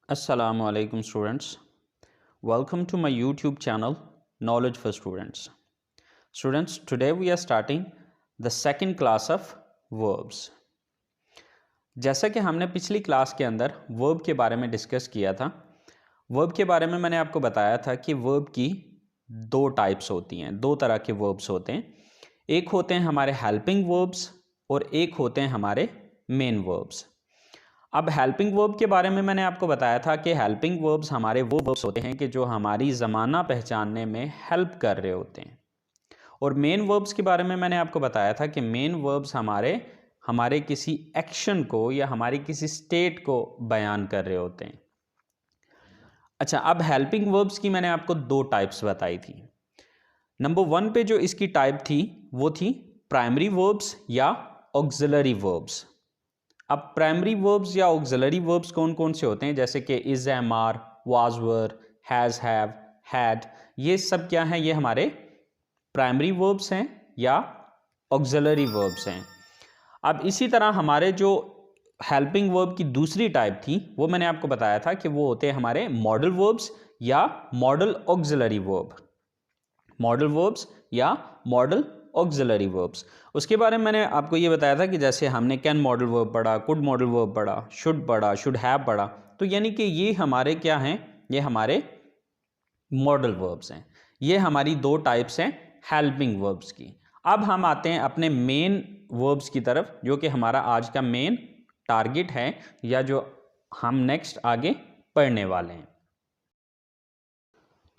Assalamu alaikum students. Welcome to my YouTube channel Knowledge for Students. Students, today we are starting the second class of verbs. जैसा कि हमने पिछली class के अंदर verb के बारे में डिस्कस किया था, वर्ब के बारे में मैंने आपको बताया था कि वर्ब की दो टाइप्स होती हैं, दो तरह के वर्ब्स होते हैं। एक होते हैं हमारे हेल्पिंग वर्ब्स और एक होते हैं हमारे मेन वर्ब्स। अब हेल्पिंग वर्ब के बारे में मैंने आपको बताया था कि हेल्पिंग वर्ब्स हमारे वो वर्ब्स होते हैं कि जो हमारी ज़माना पहचानने में हेल्प कर रहे होते हैं, और मेन वर्ब्स के बारे में मैंने आपको बताया था कि मेन वर्ब्स हमारे किसी एक्शन को या हमारी किसी स्टेट को बयान कर रहे होते हैं। अच्छा, अब हेल्पिंग वर्ब्स की मैंने आपको दो टाइप्स बताई थी। नंबर 1 पे जो इसकी टाइप थी वो थी प्राइमरी वर्ब्स या ऑक्सिलरी वर्ब्स। अब प्राइमरी वर्ब्स या ऑक्सिलरी वर्ब्स कौन कौन से होते हैं, जैसे कि is, am, are, was, were, has, have, had, ये सब क्या हैं? ये हमारे प्राइमरी वर्ब्स हैं या ऑक्सिलरी वर्ब्स हैं। अब इसी तरह हमारे जो हेल्पिंग वर्ब की दूसरी टाइप थी वो मैंने आपको बताया था कि वो होते हैं हमारे मॉडल वर्ब्स या model auxiliary verb. Modal verbs या मॉडल ऑक्सिलरी वर्ब्स। उसके बारे में मैंने आपको ये बताया था कि जैसे हमने कैन मॉडल वर्ब पढ़ा, कुड मॉडल वर्ब पढ़ा, शुड हैव पढ़ा, तो यानी कि ये हमारे क्या हैं? ये हमारे मॉडल वर्ब्स हैं। ये हमारी दो टाइप्स हैं हेल्पिंग वर्ब्स की। अब हम आते हैं अपने मेन वर्ब्स की तरफ, जो कि हमारा आज का मेन टारगेट है या जो हम नेक्स्ट आगे पढ़ने वाले हैं।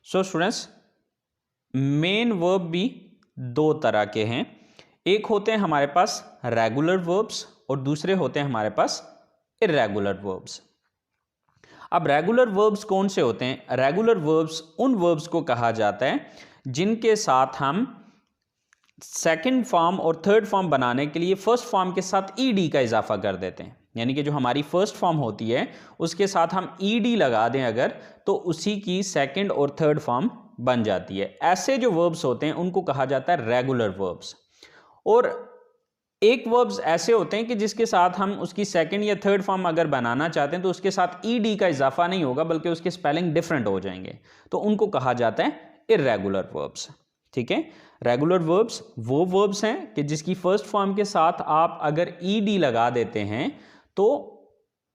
सो स्टूडेंट्स, मेन वर्ब भी दो तरह के हैं। एक होते हैं हमारे पास रेगुलर वर्ब्स और दूसरे होते हैं हमारे पास इर्रेगुलर वर्ब्स। अब रेगुलर वर्ब्स कौन से होते हैं? रेगुलर वर्ब्स उन वर्ब्स को कहा जाता है जिनके साथ हम सेकंड फॉर्म और थर्ड फॉर्म बनाने के लिए फर्स्ट फॉर्म के साथ ईडी का इजाफा कर देते हैं। यानी कि जो हमारी फर्स्ट फॉर्म होती है उसके साथ हम ईडी लगा दें अगर, तो उसी की सेकंड और थर्ड फॉर्म बन जाती है। ऐसे जो वर्ब्स होते हैं उनको कहा जाता है रेगुलर वर्ब्स। और एक वर्ब्स ऐसे होते हैं कि जिसके साथ हम उसकी सेकंड या थर्ड फॉर्म अगर बनाना चाहते हैं तो उसके साथ ईडी का इजाफा नहीं होगा, बल्कि उसके स्पेलिंग डिफरेंट हो जाएंगे, तो उनको कहा जाता है इर्रेगुलर वर्ब्स। ठीक है, रेगुलर वर्ब्स वो वर्ब्स हैं कि जिसकी फर्स्ट फॉर्म के साथ आप अगर ईडी लगा देते हैं तो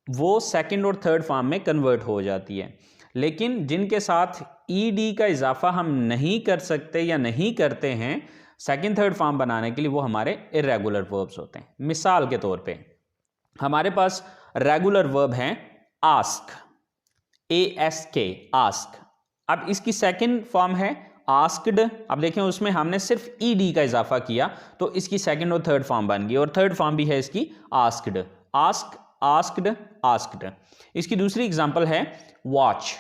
वो सेकंड और थर्ड फॉर्म में कन्वर्ट हो जाती है। लेकिन जिनके साथ ईडी का इजाफा हम नहीं कर सकते या नहीं करते हैं सेकंड थर्ड फॉर्म बनाने के लिए, वो हमारे इर्रेगुलर वर्ब्स होते हैं। मिसाल के तौर पे हमारे पास रेगुलर वर्ब है आस्क, ASK, आस्क। अब इसकी सेकंड फॉर्म है आस्क्ड। अब देखें उसमें हमने सिर्फ ईडी का इजाफा किया तो इसकी सेकंड और थर्ड फॉर्म बन गई, और थर्ड फॉर्म भी है इसकी आस्क्ड। Ask, asked, asked. इसकी दूसरी एग्जांपल है वॉच,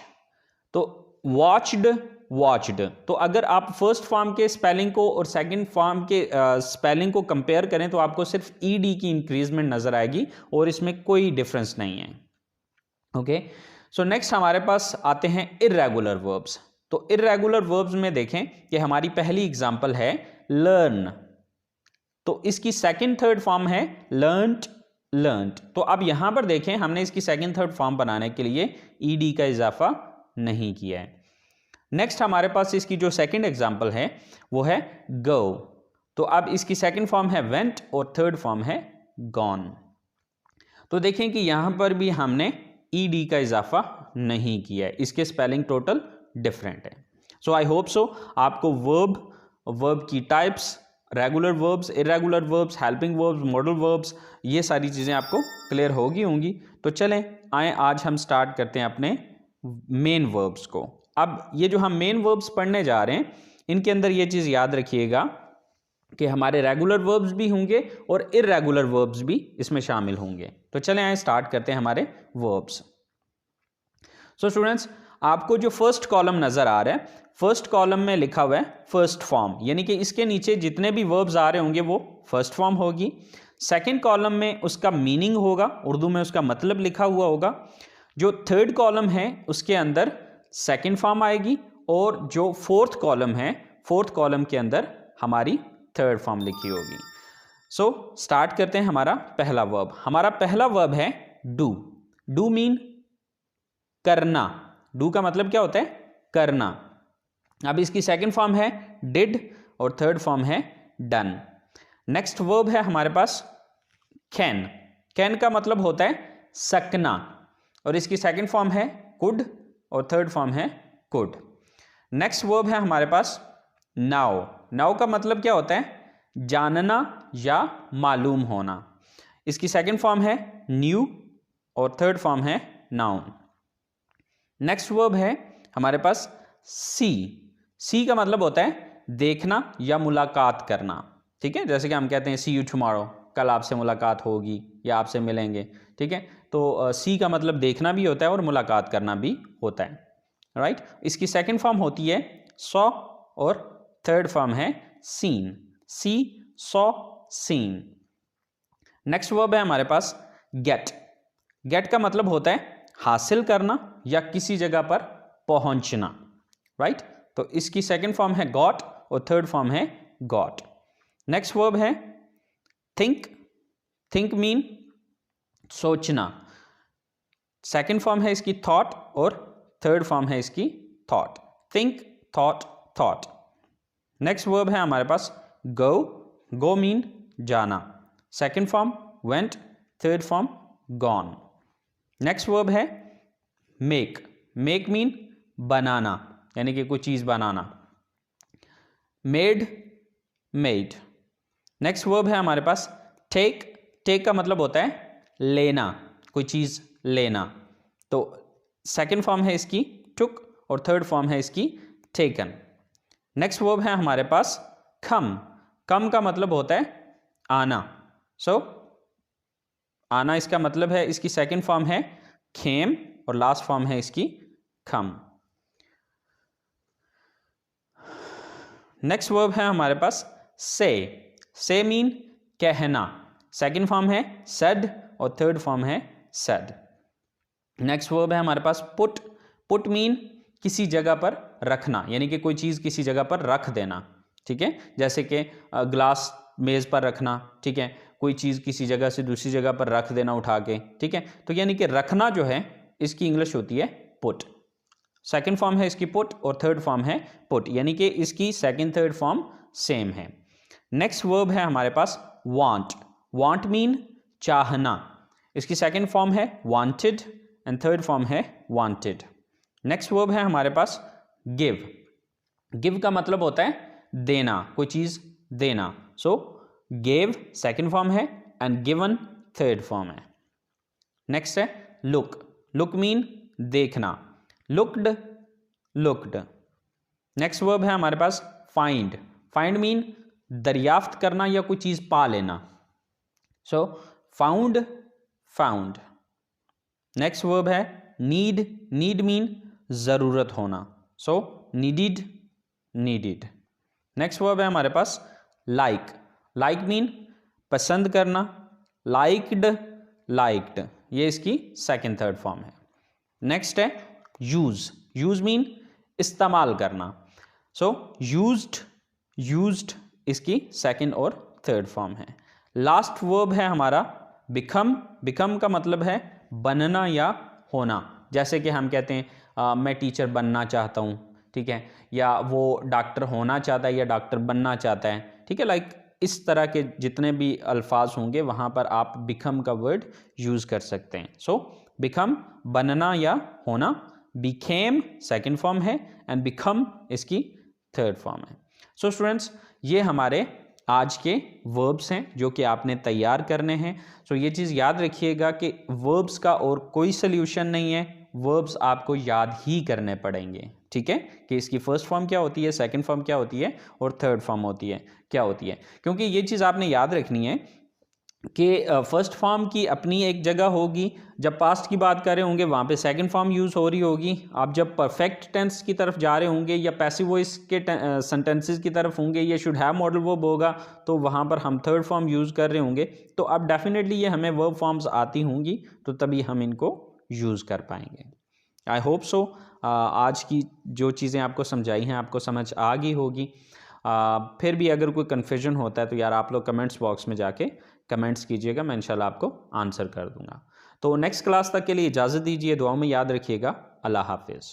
तो वॉच्ड, वॉच्ड। तो अगर आप फर्स्ट फॉर्म के स्पेलिंग को और सेकंड फॉर्म के स्पेलिंग को कंपेयर करें तो आपको सिर्फ ईडी की इंक्रीजमेंट नजर आएगी और इसमें कोई डिफरेंस नहीं है। ओके, सो नेक्स्ट हमारे पास आते हैं इर्रेगुलर वर्ब्स। तो इर्रेगुलर वर्ब्स में देखें कि हमारी पहली एग्जांपल है लर्न, तो इसकी सेकंड थर्ड फॉर्म है लर्नड, लर्नड। तो अब यहां पर देखें हमने इसकी सेकंड थर्ड फॉर्म बनाने के लिए ईडी का इजाफा नहीं किया है। नेक्स्ट हमारे पास इसकी जो सेकंड एग्जांपल है वो है गो, तो अब इसकी सेकंड फॉर्म है वेंट और थर्ड फॉर्म है गॉन। तो देखें कि यहां पर भी हमने ईडी का इजाफा नहीं किया है, इसके स्पेलिंग टोटल डिफरेंट है। सो आई होप सो आपको वर्ब की types, regular verbs, irregular verbs, helping verbs, modal verbs, ये सारी चीजें आपको क्लियर होंगी। तो चलें आए आज हम स्टार्ट करते हैं अपने मेन वर्ब्स को। अब ये जो हम मेन वर्ब्स पढ़ने जा रहे हैं इनके अंदर ये चीज याद रखिएगा कि हमारे रेगुलर वर्ब्स भी होंगे और इर्रेगुलर वर्ब्स भी इसमें शामिल होंगे। तो चलें आए स्टार्ट करते हैं हमारे वर्ब्स। सो स्टूडेंट्स, आपको जो फर्स्ट कॉलम नजर आ रहा है, फर्स्ट कॉलम में लिखा हुआ है फर्स्ट फॉर्म, यानी कि इसके नीचे जितने भी वर्ब्स आ रहे होंगे वो फर्स्ट फॉर्म होगी। सेकंड कॉलम में उसका मीनिंग होगा, उर्दू में उसका मतलब लिखा हुआ होगा। जो थर्ड कॉलम है उसके अंदर सेकंड फॉर्म आएगी, और जो फोर्थ कॉलम है, फोर्थ कॉलम के अंदर हमारी थर्ड फॉर्म लिखी होगी। सो स्टार्ट करते हैं हमारा पहला वर्ब। हमारा पहला वर्ब है डू। डू मीन करना, डू का मतलब क्या होता है, करना। अब इसकी सेकंड फॉर्म है डिड और थर्ड फॉर्म है डन। नेक्स्ट वर्ब है हमारे पास कैन। कैन का मतलब होता है सकना और इसकी सेकंड फॉर्म है कुड और थर्ड फॉर्म है कुड। नेक्स्ट वर्ब है हमारे पास नाउ। नाउ का मतलब क्या होता है, जानना या मालूम होना। इसकी सेकंड फॉर्म है न्यू और थर्ड फॉर्म है नाउन। नेक्स्ट वर्ब है हमारे पास सी। सी का मतलब होता है देखना या मुलाकात करना, ठीक है। जैसे कि हम कहते हैं सी यू टुमारो, कल आपसे मुलाकात होगी या आपसे मिलेंगे, ठीक है। तो सी का मतलब देखना भी होता है और मुलाकात करना भी होता है, राइट। इसकी सेकंड फॉर्म होती है सॉ और थर्ड फॉर्म है सीन। सी, सॉ, सीन। नेक्स्ट वर्ब है हमारे पास गेट। गेट का मतलब होता है हासिल करना या किसी जगह पर पहुंचना, राइट। तो इसकी सेकंड फॉर्म है गॉट और थर्ड फॉर्म है गॉट। नेक्स्ट वर्ब है थिंक। थिंक मीन सोचना। सेकंड फॉर्म है इसकी थॉट और थर्ड फॉर्म है इसकी thought. Think, thought, thought. Next verb है हमारे पास गो। गो मीन जाना। Second form went, third form gone. Next verb है मेक। मेक मीन बनाना, यानी कि कोई चीज बनाना। Made, made. नेक्स्ट वर्ब है हमारे पास टेक। टेक का मतलब होता है लेना, कोई चीज लेना। तो सेकंड फॉर्म है इसकी टुक और थर्ड फॉर्म है इसकी टेकन। नेक्स्ट वर्ब है हमारे पास कम। कम का मतलब होता है आना। सो आना इसका मतलब है, इसकी सेकंड फॉर्म है खेम और लास्ट फॉर्म है इसकी खम। नेक्स्ट वर्ब है हमारे पास से। से मीन कहना। सेकंड फॉर्म है सेड और थर्ड फॉर्म है सेड। नेक्स्ट वर्ब है हमारे पास पुट। पुट मीन किसी जगह पर रखना, यानी कि कोई चीज किसी जगह पर रख देना, ठीक है। जैसे कि ग्लास मेज पर रखना, ठीक है। कोई चीज किसी जगह से दूसरी जगह पर रख देना उठा के, ठीक है। तो यानी कि रखना जो है इसकी इंग्लिश होती है पुट। सेकंड फॉर्म है इसकी पुट और थर्ड फॉर्म है पुट, यानी कि इसकी सेकंड थर्ड फॉर्म सेम है। नेक्स्ट वर्ब है हमारे पास वांट। वांट मीन चाहना। इसकी सेकंड फॉर्म है वांटेड एंड थर्ड फॉर्म है वांटेड। नेक्स्ट वर्ब है हमारे पास गिव। गिव का मतलब होता है देना, कोई चीज देना। सो गिव सेकंड फॉर्म है एंड गिवन थर्ड फॉर्म है। नेक्स्ट है लुक। लुक मीन देखना। Looked, looked. नेक्स्ट वर्ब है हमारे पास फाइंड। फाइंड मीन दरियाफ्त करना या कोई चीज पा लेना। सो फाउंड, फाउंड। नेक्स्ट वर्ब है नीड। नीड मीन जरूरत होना। सो नीडिड, नीडिड। नेक्स्ट वर्ब है हमारे पास लाइक। लाइक मीन पसंद करना। Liked, liked. ये इसकी सेकंड थर्ड फॉर्म है। नेक्स्ट है यूज। यूज मीन इस्तेमाल करना। सो यूज्ड, यूज्ड इसकी सेकंड और थर्ड फॉर्म है। लास्ट वर्ब है हमारा बिकम। बिकम का मतलब है बनना या होना। जैसे कि हम कहते हैं मैं टीचर बनना चाहता हूँ, ठीक है, या वो डॉक्टर होना चाहता है या डॉक्टर बनना चाहता है, ठीक है। लाइक इस तरह के जितने भी अल्फाज होंगे वहाँ पर आप बिकम का वर्ड यूज़ कर सकते हैं। सो बिकम बनना या होना। बिकेम सेकंड फॉर्म है एंड बिकम इसकी थर्ड फॉर्म है। सो स्टूडेंट्स, ये हमारे आज के वर्ब्स हैं जो कि आपने तैयार करने हैं। सो ये चीज़ याद रखिएगा कि वर्ब्स का और कोई सल्यूशन नहीं है, वर्ब्स आपको याद ही करने पड़ेंगे, ठीक है। कि इसकी फर्स्ट फॉर्म क्या होती है, सेकंड फॉर्म क्या होती है और थर्ड फॉर्म होती है क्या होती है। क्योंकि ये चीज़ आपने याद रखनी है कि फर्स्ट फॉर्म की अपनी एक जगह होगी, जब पास्ट की बात कर रहे होंगे वहाँ पे सेकंड फॉर्म यूज़ हो रही होगी। आप जब परफेक्ट टेंस की तरफ जा रहे होंगे या पैसिव वॉइस के सेंटेंसेस की तरफ होंगे या शुड हैव मॉडल वर्ब होगा तो वहाँ पर हम थर्ड फॉर्म यूज़ कर रहे होंगे। तो अब डेफिनेटली ये हमें वर्ब फॉर्म्स आती होंगी तो तभी हम इनको यूज़ कर पाएंगे। आई होप सो आज की जो चीज़ें आपको समझाई हैं आपको समझ आ गई होगी। फिर भी अगर कोई कन्फ्यूजन होता है तो यार आप लोग कमेंट्स बॉक्स में जाके कमेंट्स कीजिएगा, मैं इंशाल्लाह आपको आंसर कर दूंगा। तो नेक्स्ट क्लास तक के लिए इजाज़त दीजिए, दुआ में याद रखिएगा। अल्लाह हाफिज़।